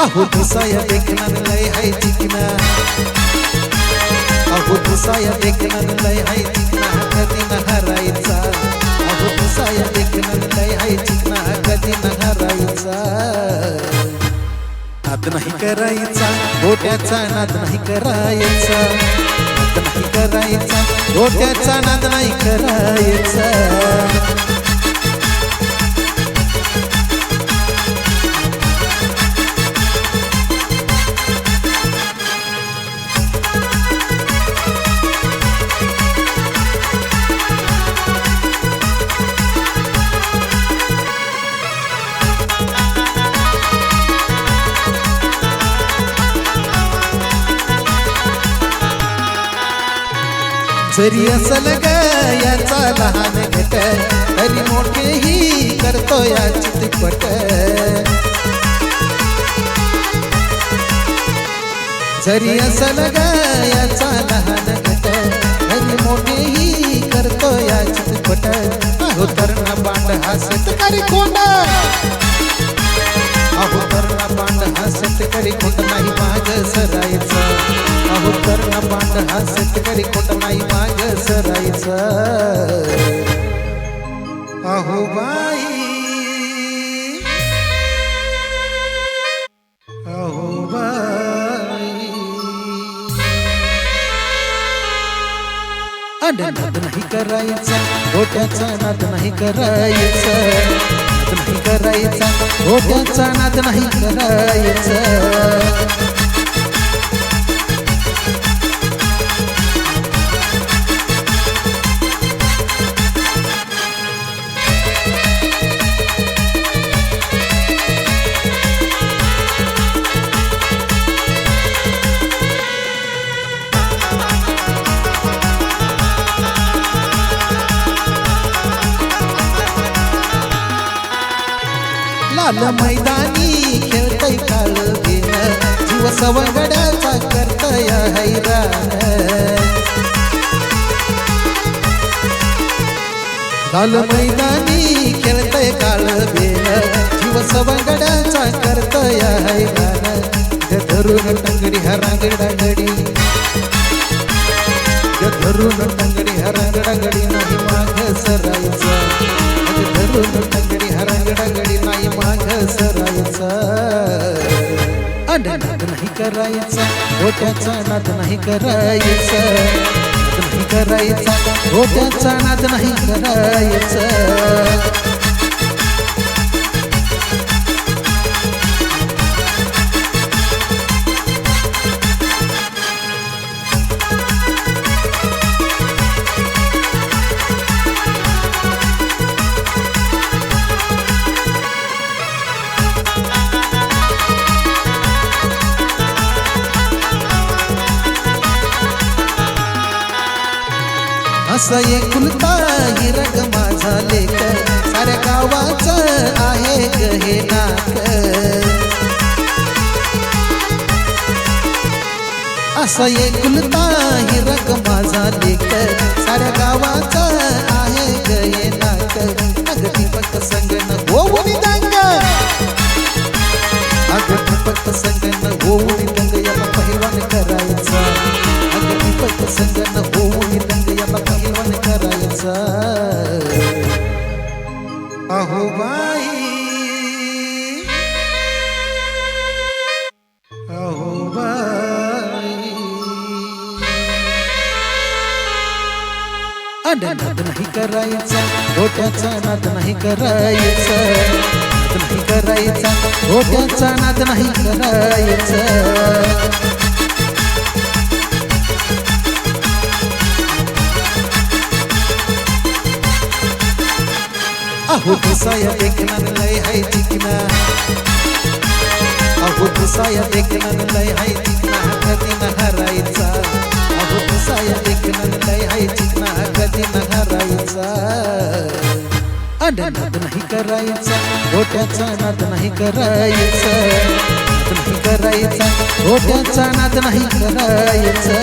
अहो दुसाया देखना लय हाय चिकना, अहो दुसाया देखना लय हाय चिकना, कधी न हरायचा. अहो दुसाया देखना लय हाय चिकना, कधी न हरायचा. नाद नाही करायचा गोट्याचा, नाद नाही करायचा, नाद नाही करायचा गोट्याचा, नाद नाही करायचा. जरी असल ग याचा लहान गट, तरी मोठेही करतो या चितपट. जरी असल ग याचा लहान गट, तरी मोठेही करतो या चितपट. अहो तरणा बांड हा शेतकरी कोंड, अहो तरणा बांड हा शेतकरी कोंड, नाही माग सरायचा. अहो तरणा बांड हा शेतकरी कोंड, नाही माग सरायचा. अहो बाई, अहो बाई, नाद नाही करायचा गोट्याचा, नाद नाही करायचा, नाद नाही करायचा गोट्याचा, नाद नाही करायचा. लाल मैदानी खेळतय काळ घेण, जीव सवंगड्याचा करतय हैराण. लाल मैदानी खेळतय काळ घेण, जीव सवंगड्याचा करतय हैराण. धरून टंगडी हरांगडागडी, धरून टंगडी हरांगडागडी, नाही माग सरायचा. धरून टंगडी हरांगडागडी, नाही माग सरायचा. नाद नाही करायचा गोट्याचा, नाद नाही करायचा, नाद नाही करायचा गोट्याचा, नाद नाही करायचा. असं एकुलता हिरग माझा लेक, साऱ्या गावाचं आहे ग हे नाक. असं एकुलता हिरग माझा लेक, साऱ्या गावाचं आहे ग हे नाक. अग दीपक संगन होऊन दंग, अग दीपक संगन होऊन दंग, याला पहिलवान करायचा. अग दीपक संगन होऊन दंग, याला पहिलवान करायचा. अहो बाई, अहो बाई, नाद नाही करायचा गोट्याचा, नाद नाही करायचा, नाद नाही करायचा गोट्याचा, नाद नाही करायचा. अहो दुसाया देखना लय हाय चिकना, अहो दुसाया देखना लय हाय चिकना, कधी न हरायचा. अहो दुसाया देखना लय हाय चिकना, कधी न हरायचा. नाद नाही करायचा गोट्याचा, नाद नाही करायचा, नाद नाही करायचा गोट्याचा, नाद नाही करायचा.